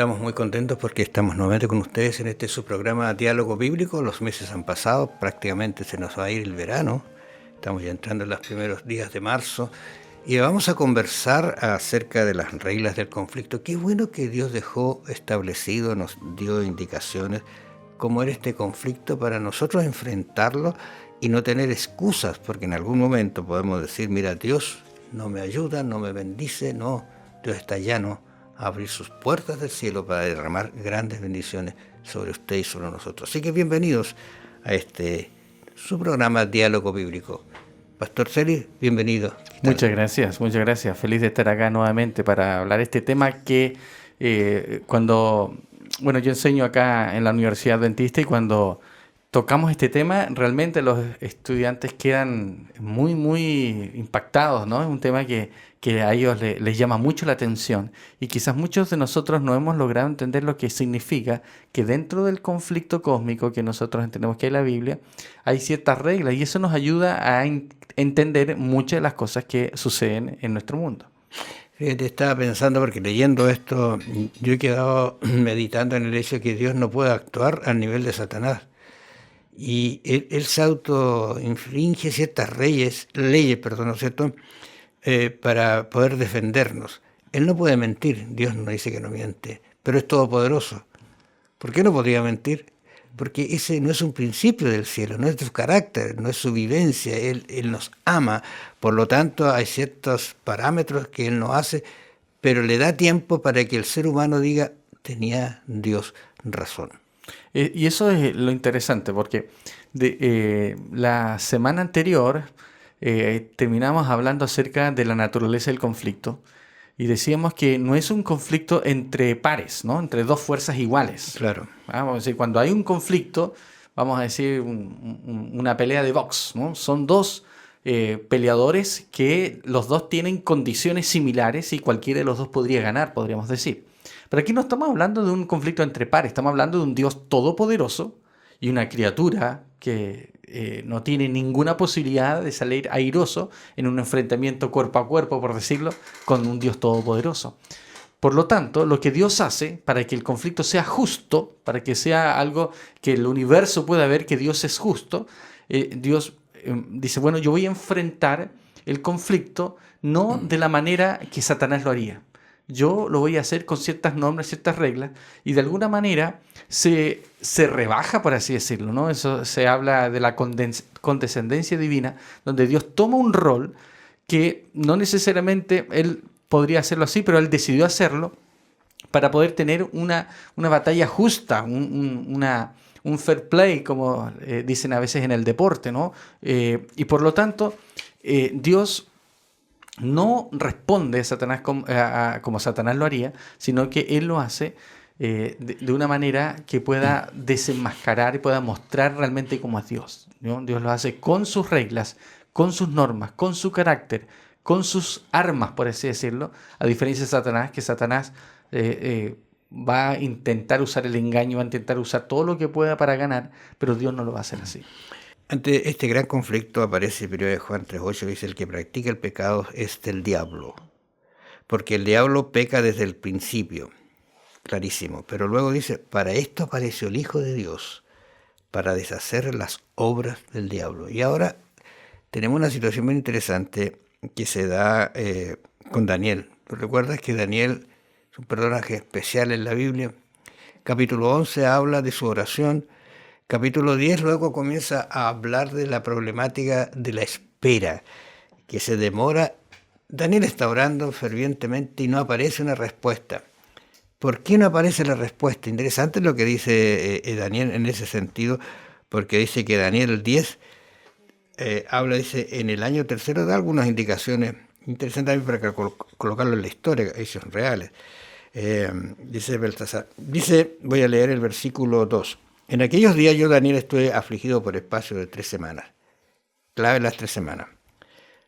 Estamos muy contentos porque estamos nuevamente con ustedes en este su programa Diálogo Bíblico. Los meses han pasado, prácticamente se nos va a ir el verano. Estamos ya entrando en los primeros días de marzo y vamos a conversar acerca de las reglas del conflicto. Qué bueno que Dios dejó establecido, nos dio indicaciones cómo era este conflicto para nosotros enfrentarlo y no tener excusas, porque en algún momento podemos decir, mira, Dios no me ayuda, no me bendice, no, Dios está llano a abrir sus puertas del cielo para derramar grandes bendiciones sobre usted y sobre nosotros. Así que bienvenidos a su programa Diálogo Bíblico. Pastor Celis, bienvenido. Muchas gracias. Feliz de estar acá nuevamente para hablar de este tema que yo enseño acá en la Universidad Adventista y cuando tocamos este tema, realmente los estudiantes quedan muy, muy impactados, ¿no? Es un tema que a ellos les llama mucho la atención y quizás muchos de nosotros no hemos logrado entender lo que significa que dentro del conflicto cósmico que nosotros entendemos que hay en la Biblia, hay ciertas reglas y eso nos ayuda a entender muchas de las cosas que suceden en nuestro mundo. Fíjate, estaba pensando, porque leyendo esto, yo he quedado meditando en el hecho de que Dios no puede actuar al nivel de Satanás. Y él se autoinfringe ciertas leyes, ¿no es cierto?, para poder defendernos. Él no puede mentir, Dios no dice que no miente, pero es todopoderoso. ¿Por qué no podría mentir? Porque ese no es un principio del cielo, no es su carácter, no es su vivencia, Él nos ama, por lo tanto hay ciertos parámetros que Él no hace, pero le da tiempo para que el ser humano diga, tenía Dios razón. Y eso es lo interesante, porque la semana anterior terminamos hablando acerca de la naturaleza del conflicto y decíamos que no es un conflicto entre pares, ¿no? Entre dos fuerzas iguales. Claro. Vamos a decir, cuando hay un conflicto, vamos a decir una pelea de box, ¿no? Son dos peleadores que los dos tienen condiciones similares y cualquiera de los dos podría ganar, podríamos decir. Pero aquí no estamos hablando de un conflicto entre pares, estamos hablando de un Dios todopoderoso y una criatura que no tiene ninguna posibilidad de salir airoso en un enfrentamiento cuerpo a cuerpo, por decirlo, con un Dios todopoderoso. Por lo tanto, lo que Dios hace para que el conflicto sea justo, para que sea algo que el universo pueda ver que Dios es justo, Dios dice, bueno, yo voy a enfrentar el conflicto no de la manera que Satanás lo haría. Yo lo voy a hacer con ciertas normas, ciertas reglas, y de alguna manera se rebaja, por así decirlo, ¿no? Eso se habla de la condescendencia divina, donde Dios toma un rol que no necesariamente Él podría hacerlo así, pero Él decidió hacerlo para poder tener una batalla justa, un fair play, como dicen a veces en el deporte, ¿no? Y por lo tanto, Dios no responde a Satanás como Satanás lo haría, sino que Él lo hace de una manera que pueda desenmascarar y pueda mostrar realmente cómo es Dios, ¿no? Dios lo hace con sus reglas, con sus normas, con su carácter, con sus armas, por así decirlo, a diferencia de Satanás, que Satanás va a intentar usar el engaño, va a intentar usar todo lo que pueda para ganar, pero Dios no lo va a hacer así. Ante este gran conflicto aparece el 1 Juan 3:8, dice, el que practica el pecado es del diablo, porque el diablo peca desde el principio, clarísimo, pero luego dice, para esto apareció el Hijo de Dios, para deshacer las obras del diablo. Y ahora tenemos una situación muy interesante que se da con Daniel. ¿Tú recuerdas que Daniel es un personaje especial en la Biblia? Capítulo 11 habla de su oración. Capítulo 10 luego comienza a hablar de la problemática de la espera, que se demora. Daniel está orando fervientemente y no aparece una respuesta. ¿Por qué no aparece la respuesta? Interesante lo que dice Daniel en ese sentido, porque dice que Daniel 10 habla, dice, en el año tercero, da algunas indicaciones interesantes también para colocarlo en la historia, hechos reales. Dice Beltasar, voy a leer el versículo 2. En aquellos días yo, Daniel, estuve afligido por espacio de 3 semanas. Clave las 3 semanas.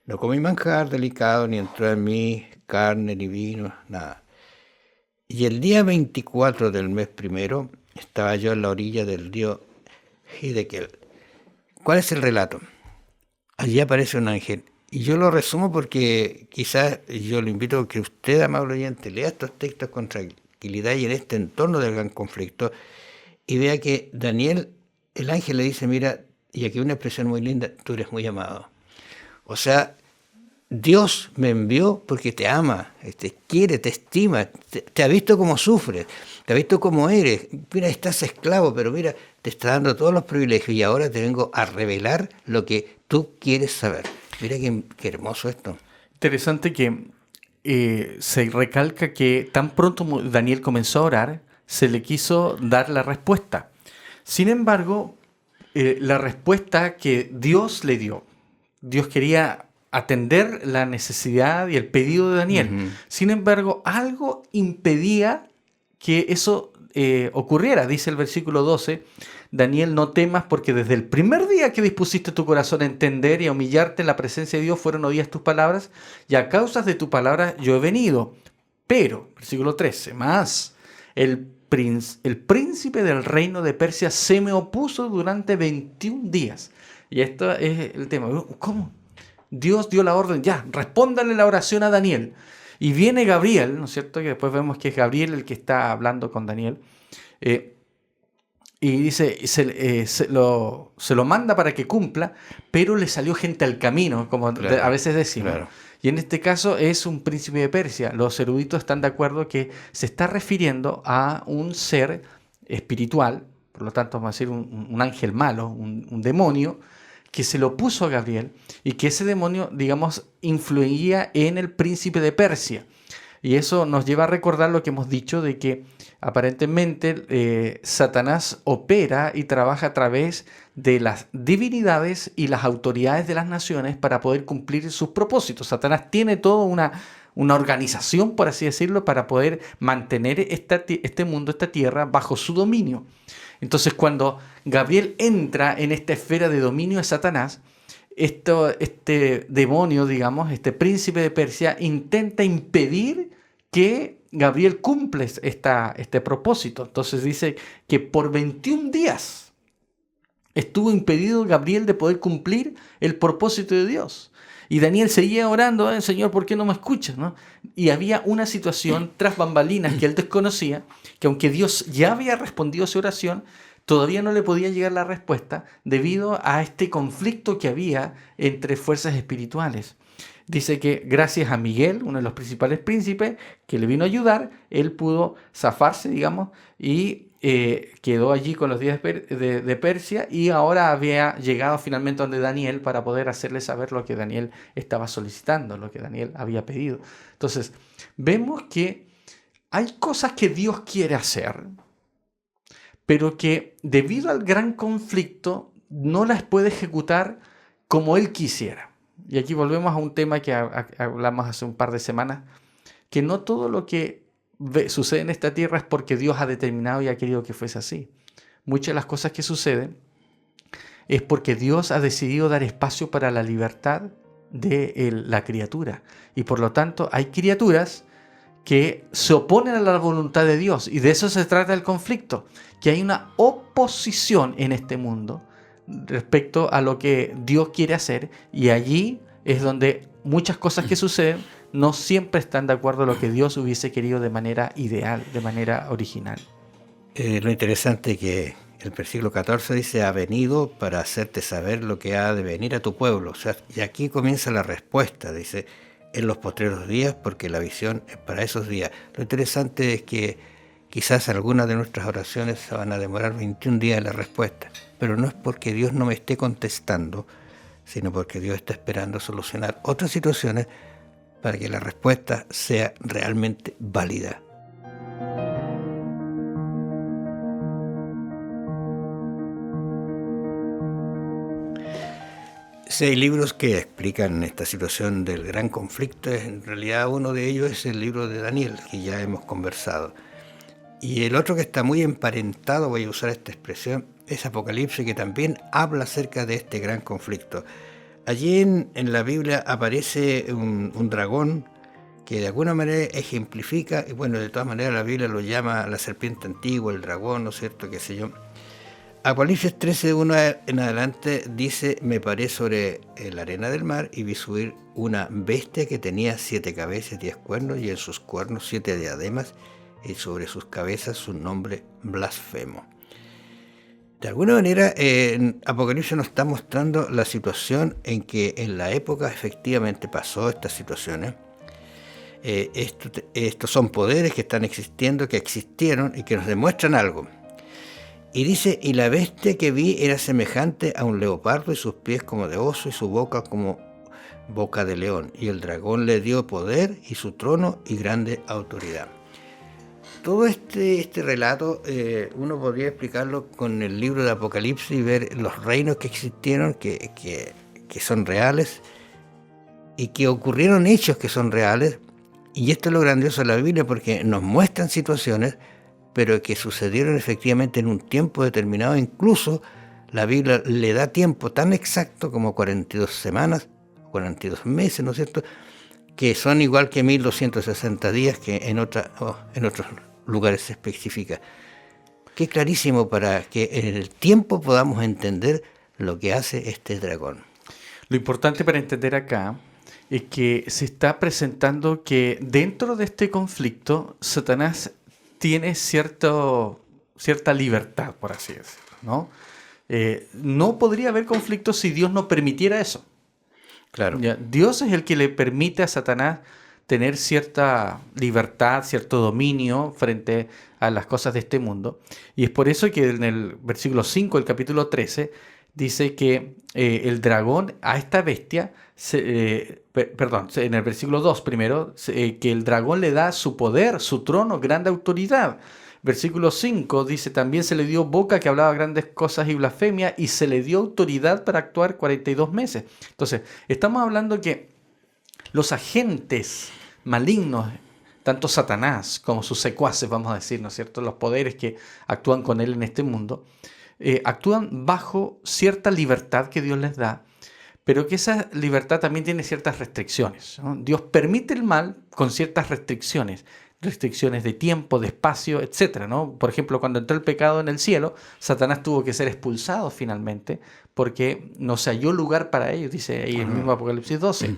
No comí manjar delicado, ni entró en mí carne, ni vino, nada. Y el día 24 del mes primero estaba yo en la orilla del río Hiddekel. ¿Cuál es el relato? Allí aparece un ángel. Y yo lo resumo porque quizás yo le invito a que usted, amable oyente, lea estos textos con tranquilidad y en este entorno del gran conflicto, y vea que Daniel, el ángel le dice, mira, y aquí una expresión muy linda, tú eres muy amado. O sea, Dios me envió porque te ama, te quiere, te estima, te ha visto cómo sufres, te ha visto cómo eres. Mira, estás esclavo, pero mira, te está dando todos los privilegios y ahora te vengo a revelar lo que tú quieres saber. Mira qué hermoso esto. Interesante que se recalca que tan pronto Daniel comenzó a orar, se le quiso dar la respuesta. Sin embargo, la respuesta que Dios le dio, Dios quería atender la necesidad y el pedido de Daniel. Uh-huh. Sin embargo, algo impedía que eso ocurriera. Dice el versículo 12, Daniel, no temas porque desde el primer día que dispusiste tu corazón a entender y a humillarte en la presencia de Dios fueron oídas tus palabras y a causa de tu palabra yo he venido. Pero, versículo 13, más el príncipe del reino de Persia se me opuso durante 21 días. Y esto es el tema. ¿Cómo? Dios dio la orden, ya, respóndale la oración a Daniel. Y viene Gabriel, ¿no es cierto? Que después vemos que es Gabriel el que está hablando con Daniel. Y dice, se lo manda para que cumpla, pero le salió gente al camino, como claro, a veces decimos. Claro. Y en este caso es un príncipe de Persia. Los eruditos están de acuerdo que se está refiriendo a un ser espiritual, por lo tanto vamos a decir un ángel malo, un demonio, que se lo puso a Gabriel y que ese demonio, digamos, influía en el príncipe de Persia. Y eso nos lleva a recordar lo que hemos dicho de que aparentemente Satanás opera y trabaja a través de las divinidades y las autoridades de las naciones para poder cumplir sus propósitos. Satanás tiene toda una organización, por así decirlo, para poder mantener este mundo, esta tierra, bajo su dominio. Entonces, cuando Gabriel entra en esta esfera de dominio de Satanás, este demonio, digamos, este príncipe de Persia, intenta impedir que Gabriel cumple este propósito. Entonces dice que por 21 días estuvo impedido Gabriel de poder cumplir el propósito de Dios. Y Daniel seguía orando, Señor, ¿por qué no me escuchas? ¿No? Y había una situación tras bambalinas que él desconocía, que aunque Dios ya había respondido a su oración, todavía no le podía llegar la respuesta debido a este conflicto que había entre fuerzas espirituales. Dice que gracias a Miguel, uno de los principales príncipes, que le vino a ayudar, él pudo zafarse, digamos, y quedó allí con los días de Persia y ahora había llegado finalmente donde Daniel para poder hacerle saber lo que Daniel estaba solicitando, lo que Daniel había pedido. Entonces, vemos que hay cosas que Dios quiere hacer, pero que debido al gran conflicto no las puede ejecutar como Él quisiera. Y aquí volvemos a un tema que hablamos hace un par de semanas, que no todo lo que sucede en esta tierra es porque Dios ha determinado y ha querido que fuese así. Muchas de las cosas que suceden es porque Dios ha decidido dar espacio para la libertad de la criatura. Y por lo tanto hay criaturas que se oponen a la voluntad de Dios. Y de eso se trata el conflicto, que hay una oposición en este mundo respecto a lo que Dios quiere hacer, y allí es donde muchas cosas que suceden no siempre están de acuerdo a lo que Dios hubiese querido de manera ideal, de manera original. Lo interesante es que el versículo 14 dice, ha venido para hacerte saber lo que ha de venir a tu pueblo. O sea, y aquí comienza la respuesta, dice, en los postreros días, porque la visión es para esos días. Lo interesante es que quizás algunas de nuestras oraciones se van a demorar 21 días en la respuesta, pero no es porque Dios no me esté contestando, sino porque Dios está esperando solucionar otras situaciones para que la respuesta sea realmente válida. Si hay libros que explican esta situación del gran conflicto, en realidad uno de ellos es el libro de Daniel, que ya hemos conversado. Y el otro que está muy emparentado, voy a usar esta expresión, es Apocalipsis, que también habla acerca de este gran conflicto. Allí en la Biblia aparece un dragón que de alguna manera ejemplifica, y bueno, de todas maneras la Biblia lo llama la serpiente antigua, el dragón, ¿no es cierto?, qué sé yo. Apocalipsis 13:1 en adelante dice, me paré sobre la arena del mar y vi subir una bestia que tenía 7 cabezas, 10 cuernos, y en sus cuernos 7 diademas, y sobre sus cabezas un nombre blasfemo. De alguna manera, en Apocalipsis nos está mostrando la situación en que en la época efectivamente pasó estas situaciones. Estos son poderes que están existiendo, que existieron y que nos demuestran algo. Y dice, y la bestia que vi era semejante a un leopardo y sus pies como de oso y su boca como boca de león. Y el dragón le dio poder y su trono y grande autoridad. Todo este relato uno podría explicarlo con el libro de Apocalipsis y ver los reinos que existieron, que son reales, y que ocurrieron hechos que son reales. Y esto es lo grandioso de la Biblia, porque nos muestran situaciones, pero que sucedieron efectivamente en un tiempo determinado. Incluso la Biblia le da tiempo tan exacto como 42 semanas, 42 meses, ¿no es cierto?, que son igual que 1260 días que en otros lugares se especifica. Qué clarísimo para que en el tiempo podamos entender lo que hace este dragón. Lo importante para entender acá es que se está presentando que dentro de este conflicto Satanás tiene cierta libertad, por así decirlo, ¿no? No podría haber conflicto si Dios no permitiera eso. Claro. Dios es el que le permite a Satanás tener cierta libertad, cierto dominio frente a las cosas de este mundo. Y es por eso que en el versículo 5 del capítulo 13 dice que el dragón a esta bestia, en el versículo 2 primero, que el dragón le da su poder, su trono, grande autoridad. Versículo 5 dice, también se le dio boca que hablaba grandes cosas y blasfemia, y se le dio autoridad para actuar 42 meses. Entonces, estamos hablando que los agentes malignos, tanto Satanás como sus secuaces, vamos a decir, ¿no es cierto?, los poderes que actúan con él en este mundo, actúan bajo cierta libertad que Dios les da, pero que esa libertad también tiene ciertas restricciones, ¿no? Dios permite el mal con ciertas restricciones de tiempo, de espacio, etcétera, ¿no? Por ejemplo, cuando entró el pecado en el cielo, Satanás tuvo que ser expulsado finalmente porque no se halló lugar para ellos, dice ahí el mismo Apocalipsis 12.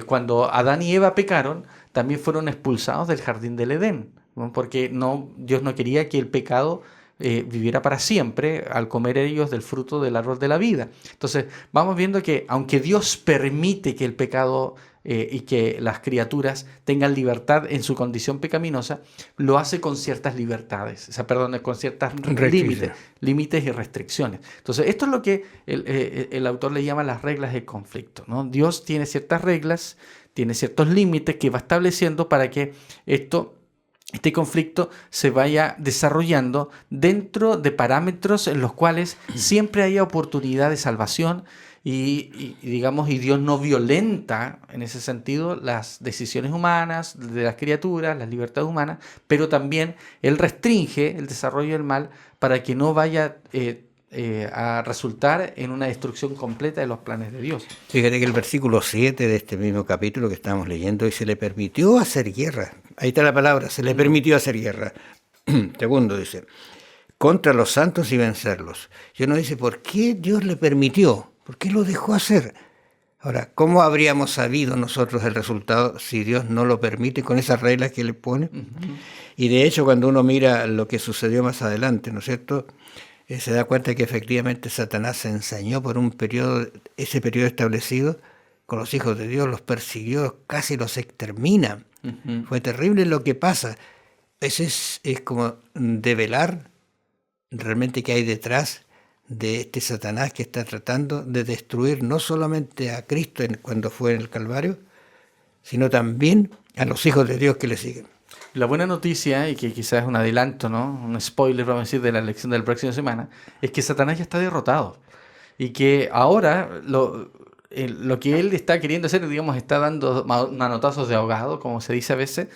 Cuando Adán y Eva pecaron, también fueron expulsados del jardín del Edén, ¿no? Porque Dios no quería que el pecado viviera para siempre al comer ellos del fruto del árbol de la vida. Entonces vamos viendo que aunque Dios permite que el pecado y que las criaturas tengan libertad en su condición pecaminosa, lo hace con ciertas libertades, con ciertas límites y restricciones. Entonces esto es lo que el autor le llama las reglas de conflicto, ¿no? Dios tiene ciertas reglas, tiene ciertos límites que va estableciendo para que este conflicto se vaya desarrollando dentro de parámetros en los cuales siempre haya oportunidad de salvación y Dios no violenta en ese sentido las decisiones humanas de las criaturas, las libertades humanas, pero también Él restringe el desarrollo del mal para que no vaya a resultar en una destrucción completa de los planes de Dios. Fíjate que el versículo 7 de este mismo capítulo que estamos leyendo, y se le permitió hacer guerra. Ahí está la palabra, se le permitió hacer guerra. Segundo dice, contra los santos y vencerlos. Y uno dice, ¿por qué Dios le permitió? ¿Por qué lo dejó hacer? Ahora, ¿cómo habríamos sabido nosotros el resultado si Dios no lo permite con esas reglas que le pone? Y de hecho, cuando uno mira lo que sucedió más adelante, ¿no es cierto?, se da cuenta que efectivamente Satanás se ensañó por ese periodo establecido con los hijos de Dios, los persiguió, casi los extermina. Fue terrible lo que pasa. Eso es como develar realmente qué hay detrás de este Satanás que está tratando de destruir no solamente a Cristo cuando fue en el Calvario, sino también a los hijos de Dios que le siguen. La buena noticia, y que quizás es un adelanto, ¿no?, un spoiler, vamos a decir, de la lección de la próxima semana, es que Satanás ya está derrotado. Y que ahora lo que él está queriendo hacer, está dando manotazos de ahogado, como se dice a veces.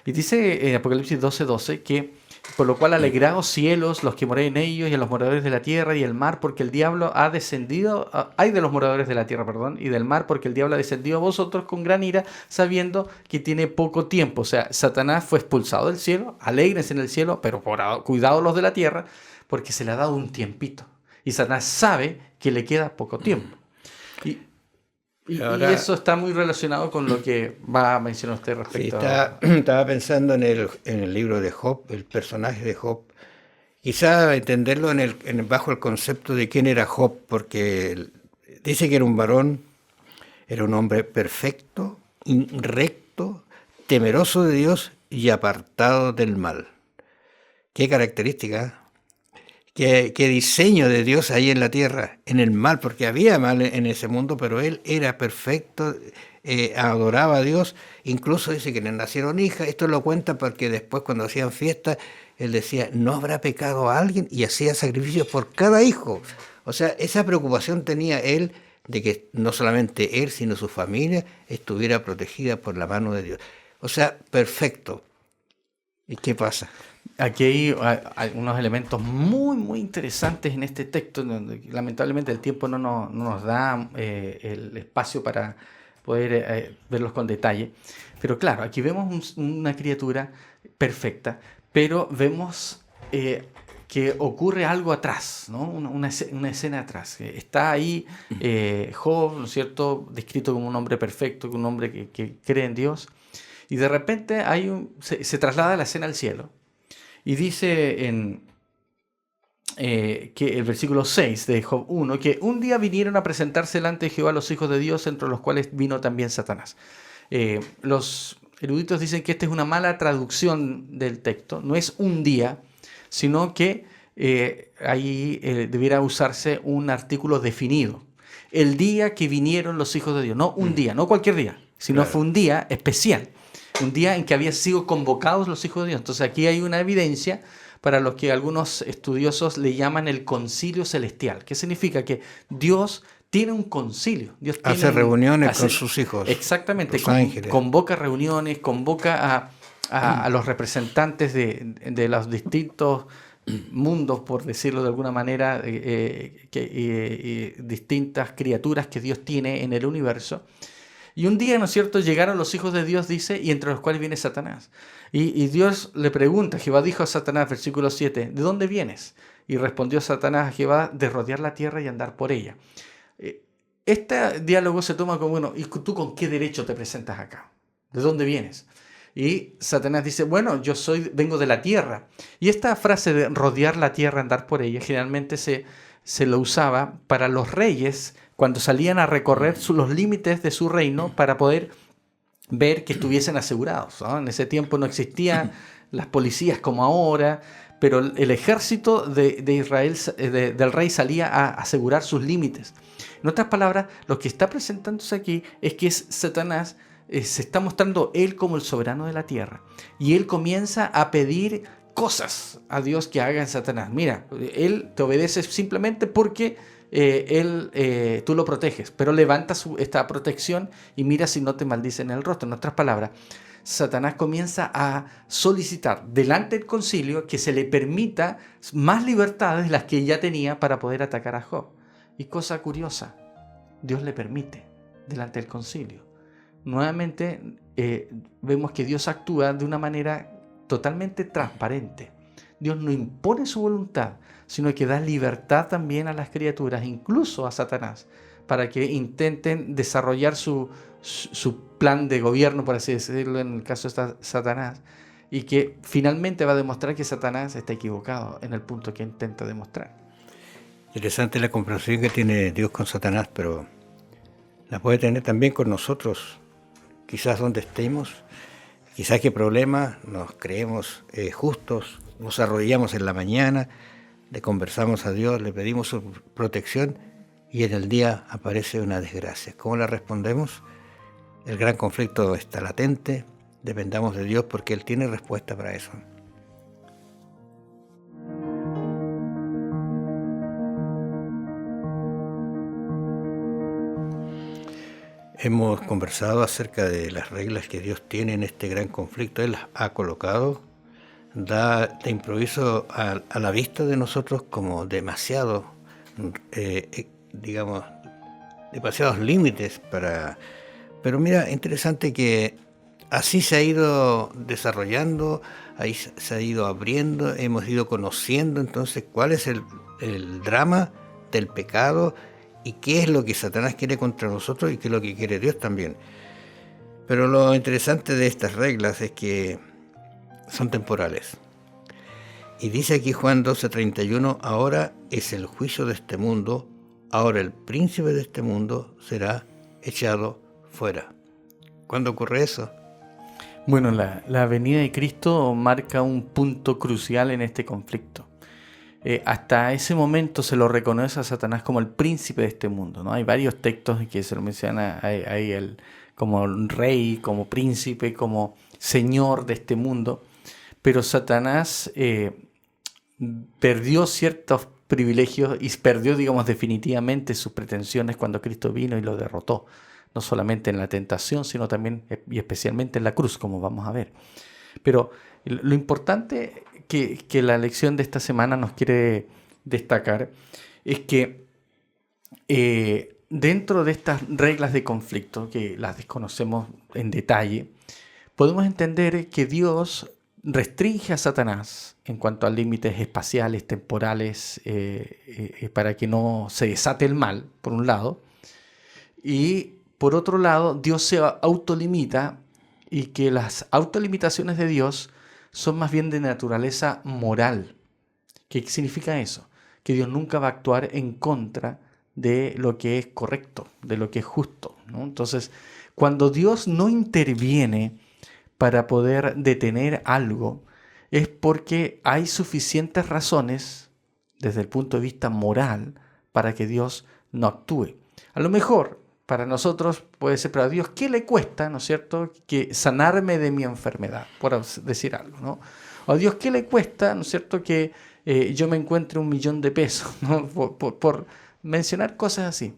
Y dice en Apocalipsis 12:12 que por lo cual alegraos cielos, los que moréis en ellos, y a los moradores de la tierra y el mar, porque el diablo ha descendido, ay de los moradores de la tierra, y del mar, porque el diablo ha descendido a vosotros con gran ira, sabiendo que tiene poco tiempo. O sea, Satanás fue expulsado del cielo, alégrense en el cielo, pero cuidado los de la tierra, porque se le ha dado un tiempito. Y Satanás sabe que le queda poco tiempo. Y Ahora, eso está muy relacionado con lo que va a mencionar usted sí, respecto a... estaba pensando en el libro de Job, el personaje de Job. Quizá entenderlo bajo el concepto de quién era Job, porque dice que era un varón, era un hombre perfecto, recto, temeroso de Dios y apartado del mal. Qué característica, qué diseño de Dios ahí en la tierra, en el mal, porque había mal en ese mundo, pero él era perfecto, adoraba a Dios, incluso dice que le nacieron hijas, esto lo cuenta porque después cuando hacían fiestas, él decía, ¿no habrá pecado a alguien? Y hacía sacrificios por cada hijo. O sea, esa preocupación tenía él de que no solamente él, sino su familia estuviera protegida por la mano de Dios. O sea, perfecto. ¿Y qué pasa? Aquí hay unos elementos muy, muy interesantes en este texto, donde lamentablemente el tiempo no nos da el espacio para poder verlos con detalle. Pero claro, aquí vemos una criatura perfecta, pero vemos que ocurre algo atrás, ¿no? Una escena atrás. Está ahí Job, ¿no es cierto?, descrito como un hombre perfecto, un hombre que cree en Dios, y de repente se traslada la escena al cielo. Y dice que el versículo 6 de Job 1, que un día vinieron a presentarse delante de Jehová los hijos de Dios, entre los cuales vino también Satanás. Los eruditos dicen que esta es una mala traducción del texto, no es un día, sino que ahí debiera usarse un artículo definido. El día que vinieron los hijos de Dios, no un día, no cualquier día, sino Claro. fue un día especial. Un día en que habían sido convocados los hijos de Dios. Entonces aquí hay una evidencia para lo que algunos estudiosos le llaman el concilio celestial. ¿Qué significa? Que Dios tiene un concilio. Dios Hace reuniones con sus hijos. Exactamente. Los ángeles. Convoca reuniones, convoca a los representantes de los distintos mundos, por decirlo de alguna manera, distintas criaturas que Dios tiene en el universo. Y un día, ¿no es cierto?, llegaron los hijos de Dios, dice, y entre los cuales viene Satanás. Y Dios le pregunta, Jehová dijo a Satanás, versículo 7, ¿de dónde vienes? Y respondió Satanás a Jehová, de rodear la tierra y andar por ella. Este diálogo se toma como, bueno, ¿y tú con qué derecho te presentas acá? ¿De dónde vienes? Y Satanás dice, bueno, vengo de la tierra. Y esta frase de rodear la tierra, andar por ella, generalmente se lo usaba para los reyes cuando salían a recorrer los límites de su reino para poder ver que estuviesen asegurados, ¿no? En ese tiempo no existían las policías como ahora, pero el ejército de Israel, del rey, salía a asegurar sus límites. En otras palabras, lo que está presentándose aquí es que Satanás se está mostrando él como el soberano de la tierra. Y él comienza a pedir cosas a Dios que haga en Satanás. Mira, él te obedece simplemente porque tú lo proteges, pero levanta esta protección y mira si no te maldice en el rostro. En otras palabras, Satanás comienza a solicitar delante del concilio que se le permita más libertades de las que ya tenía para poder atacar a Job. Y cosa curiosa, Dios le permite delante del concilio. Nuevamente vemos que Dios actúa de una manera totalmente transparente. Dios no impone su voluntad, sino que da libertad también a las criaturas, incluso a Satanás, para que intenten desarrollar su plan de gobierno, por así decirlo, en el caso de Satanás, y que finalmente va a demostrar que Satanás está equivocado en el punto que intenta demostrar. Interesante la comprensión que tiene Dios con Satanás, pero la puede tener también con nosotros. Quizás donde estemos, quizás qué problema, nos creemos justos, nos arrodillamos en la mañana, le conversamos a Dios, le pedimos su protección y en el día aparece una desgracia. ¿Cómo la respondemos? El gran conflicto está latente, dependamos de Dios porque Él tiene respuesta para eso. Hemos conversado acerca de las reglas que Dios tiene en este gran conflicto. Él las ha colocado, da de improviso a la vista de nosotros como demasiados límites para... Pero mira, interesante que así se ha ido desarrollando, ahí se ha ido abriendo, hemos ido conociendo entonces cuál es el drama del pecado y qué es lo que Satanás quiere contra nosotros y qué es lo que quiere Dios también. Pero lo interesante de estas reglas es que son temporales. Y dice aquí Juan 12:31, ahora es el juicio de este mundo, ahora el príncipe de este mundo será echado fuera. ¿Cuándo ocurre eso? Bueno, la venida de Cristo marca un punto crucial en este conflicto. Hasta ese momento se lo reconoce a Satanás como el príncipe de este mundo, ¿no? Hay varios textos que se lo menciona ahí como rey, como príncipe, como señor de este mundo. Pero Satanás perdió ciertos privilegios y perdió, digamos, definitivamente sus pretensiones cuando Cristo vino y lo derrotó. No solamente en la tentación, sino también y especialmente en la cruz, como vamos a ver. Pero lo importante que la lección de esta semana nos quiere destacar es que dentro de estas reglas de conflicto, que las desconocemos en detalle, podemos entender que Dios restringe a Satanás en cuanto a límites espaciales, temporales, para que no se desate el mal, por un lado, y por otro lado, Dios se autolimita, y que las autolimitaciones de Dios son más bien de naturaleza moral. ¿Qué significa eso? Que Dios nunca va a actuar en contra de lo que es correcto, de lo que es justo, ¿no? Entonces, cuando Dios no interviene para poder detener algo, es porque hay suficientes razones desde el punto de vista moral para que Dios no actúe. A lo mejor para nosotros puede ser, pero a Dios, ¿qué le cuesta, ¿no es cierto?, que sanarme de mi enfermedad, por decir algo, ¿no? O a Dios, ¿qué le cuesta, ¿no es cierto?, que yo me encuentre $1.000.000, ¿no? Por mencionar cosas así.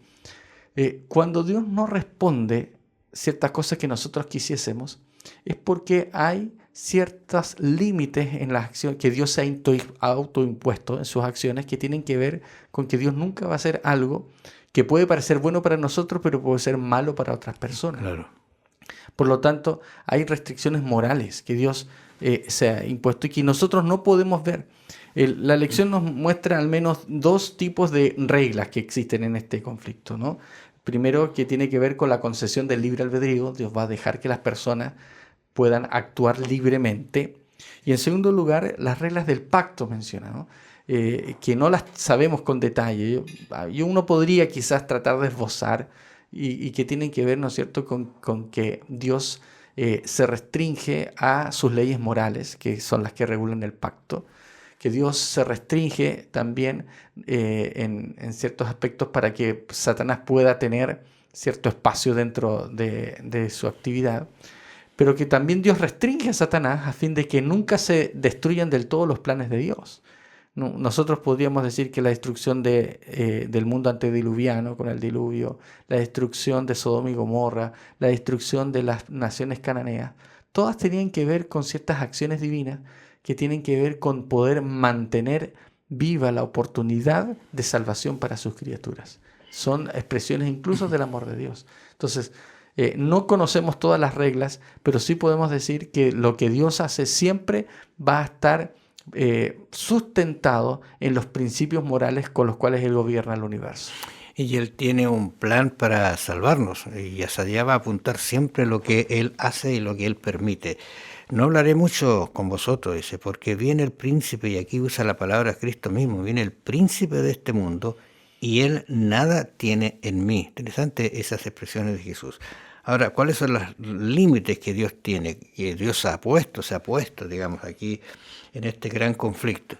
Cuando Dios no responde ciertas cosas que nosotros quisiésemos, es porque hay ciertos límites en las acciones que Dios se ha autoimpuesto en sus acciones, que tienen que ver con que Dios nunca va a hacer algo que puede parecer bueno para nosotros, pero puede ser malo para otras personas. Claro. Por lo tanto, hay restricciones morales que Dios se ha impuesto y que nosotros no podemos ver. La lección nos muestra al menos dos tipos de reglas que existen en este conflicto, ¿no? Primero, que tiene que ver con la concesión del libre albedrío. Dios va a dejar que las personas puedan actuar libremente. Y en segundo lugar, las reglas del pacto menciona, ¿no? Que no las sabemos con detalle. Uno podría quizás tratar de esbozar y que tienen que ver, ¿no es cierto?, con que Dios se restringe a sus leyes morales, que son las que regulan el pacto, que Dios se restringe también en ciertos aspectos para que Satanás pueda tener cierto espacio dentro de su actividad, pero que también Dios restringe a Satanás a fin de que nunca se destruyan del todo los planes de Dios. Nosotros podríamos decir que la destrucción del mundo antediluviano con el diluvio, la destrucción de Sodoma y Gomorra, la destrucción de las naciones cananeas, todas tenían que ver con ciertas acciones divinas que tienen que ver con poder mantener viva la oportunidad de salvación para sus criaturas. Son expresiones incluso del amor de Dios. Entonces, no conocemos todas las reglas, pero sí podemos decir que lo que Dios hace siempre va a estar sustentado en los principios morales con los cuales Él gobierna el universo. Y Él tiene un plan para salvarnos, y hacia allá va a apuntar siempre lo que Él hace y lo que Él permite. No hablaré mucho con vosotros, dice, porque viene el príncipe, y aquí usa la palabra Cristo mismo, viene el príncipe de este mundo, y Él nada tiene en mí. Interesante esas expresiones de Jesús. Ahora, ¿cuáles son los límites que Dios tiene, que Dios se ha puesto, digamos, aquí en este gran conflicto?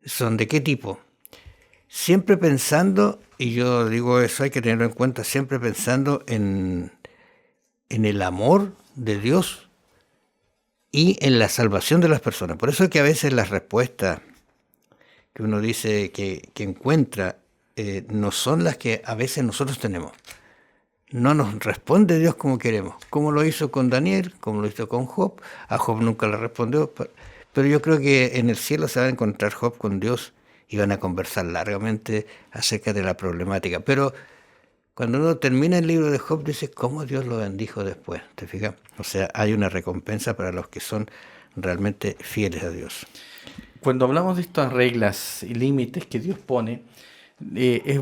¿Son de qué tipo? Siempre pensando, y yo digo eso hay que tenerlo en cuenta, siempre pensando en el amor de Dios y en la salvación de las personas. Por eso es que a veces las respuestas que uno dice que encuentra no son las que a veces nosotros tenemos. No nos responde Dios como queremos, como lo hizo con Daniel, como lo hizo con Job. A Job nunca le respondió, pero yo creo que en el cielo se va a encontrar Job con Dios y van a conversar largamente acerca de la problemática. Pero cuando uno termina el libro de Job, dice cómo Dios lo bendijo después, ¿te fijas? O sea, hay una recompensa para los que son realmente fieles a Dios. Cuando hablamos de estas reglas y límites que Dios pone, Es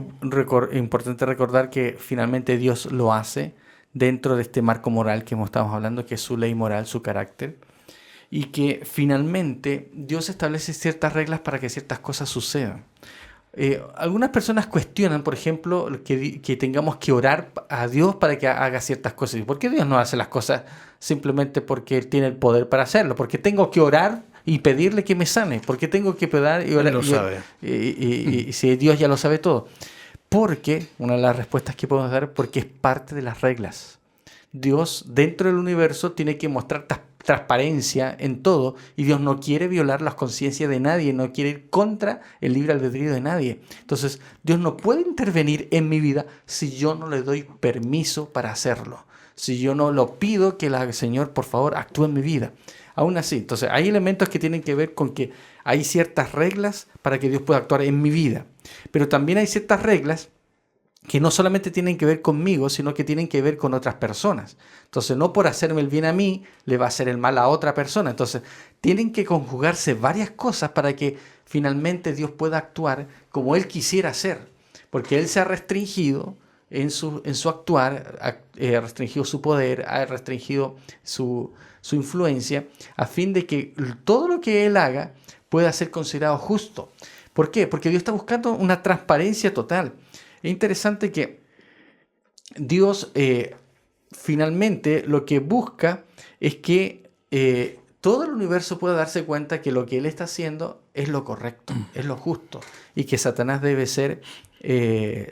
importante recordar que finalmente Dios lo hace dentro de este marco moral que estamos hablando, que es su ley moral, su carácter, y que finalmente Dios establece ciertas reglas para que ciertas cosas sucedan. Algunas personas cuestionan, por ejemplo, que tengamos que orar a Dios para que haga ciertas cosas. ¿Por qué Dios no hace las cosas simplemente porque Él tiene el poder para hacerlo? ¿Por qué tengo que orar y pedirle que me sane? ¿Por qué tengo que pedir y orar? Él lo sabe. Y si Dios ya lo sabe todo. Porque, una de las respuestas que podemos dar, porque es parte de las reglas. Dios, dentro del universo, tiene que mostrar transparencia en todo, y Dios no quiere violar las conciencias de nadie, no quiere ir contra el libre albedrío de nadie. Entonces, Dios no puede intervenir en mi vida si yo no le doy permiso para hacerlo, si yo no lo pido que el Señor, por favor, actúe en mi vida. Aún así, entonces, hay elementos que tienen que ver con que hay ciertas reglas para que Dios pueda actuar en mi vida, pero también hay ciertas reglas que no solamente tienen que ver conmigo, sino que tienen que ver con otras personas. Entonces, no por hacerme el bien a mí, le va a hacer el mal a otra persona. Entonces, tienen que conjugarse varias cosas para que finalmente Dios pueda actuar como Él quisiera hacer. Porque Él se ha restringido en su actuar, ha restringido su poder, ha restringido su influencia, a fin de que todo lo que Él haga pueda ser considerado justo. ¿Por qué? Porque Dios está buscando una transparencia total. Es interesante que Dios finalmente lo que busca es que todo el universo pueda darse cuenta que lo que Él está haciendo es lo correcto, es lo justo, y que Satanás debe ser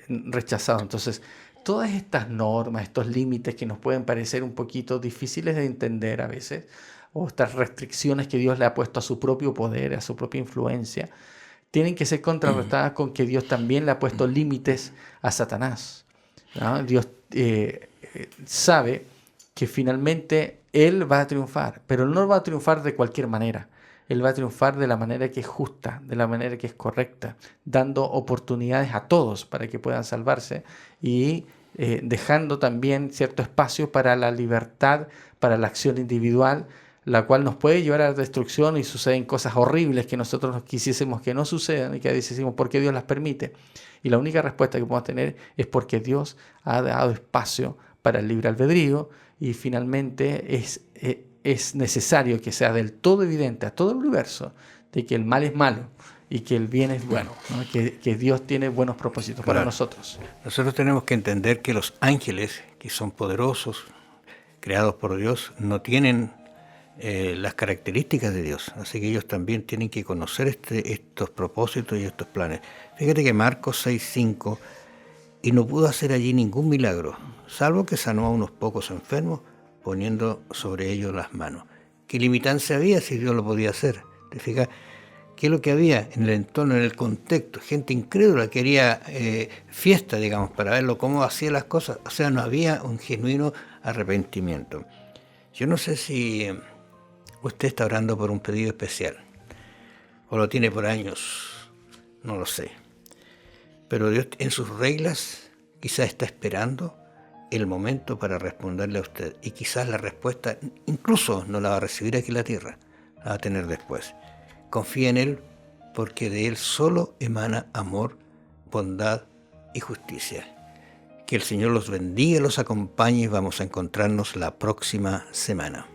rechazado. Entonces, todas estas normas, estos límites que nos pueden parecer un poquito difíciles de entender a veces, o estas restricciones que Dios le ha puesto a su propio poder, a su propia influencia, tienen que ser contrarrestadas con que Dios también le ha puesto límites a Satanás, ¿no? Dios sabe que finalmente Él va a triunfar, pero no va a triunfar de cualquier manera. Él va a triunfar de la manera que es justa, de la manera que es correcta, dando oportunidades a todos para que puedan salvarse y dejando también cierto espacio para la libertad, para la acción individual, la cual nos puede llevar a la destrucción, y suceden cosas horribles que nosotros quisiésemos que no sucedan, y que a veces decimos, ¿por qué Dios las permite? Y la única respuesta que podemos tener es porque Dios ha dado espacio para el libre albedrío, y finalmente es necesario que sea del todo evidente a todo el universo de que el mal es malo y que el bien es bueno, ¿no? Que Dios tiene buenos propósitos para nosotros. Nosotros tenemos que entender que los ángeles, que son poderosos, creados por Dios, no tienen las características de Dios, así que ellos también tienen que conocer estos propósitos y estos planes. Fíjate que Marcos 6:5, y no pudo hacer allí ningún milagro, salvo que sanó a unos pocos enfermos, poniendo sobre ellos las manos. ¿Qué limitancia había si Dios lo podía hacer? ¿Te fijas? ¿Qué es lo que había en el entorno, en el contexto? Gente incrédula, quería fiesta, digamos, para verlo cómo hacía las cosas. O sea, no había un genuino arrepentimiento. Yo no sé si usted está orando por un pedido especial, o lo tiene por años, no lo sé. Pero Dios, en sus reglas, quizás está esperando el momento para responderle a usted. Y quizás la respuesta incluso no la va a recibir aquí en la tierra, la va a tener después. Confía en Él, porque de Él solo emana amor, bondad y justicia. Que el Señor los bendiga y los acompañe, y vamos a encontrarnos la próxima semana.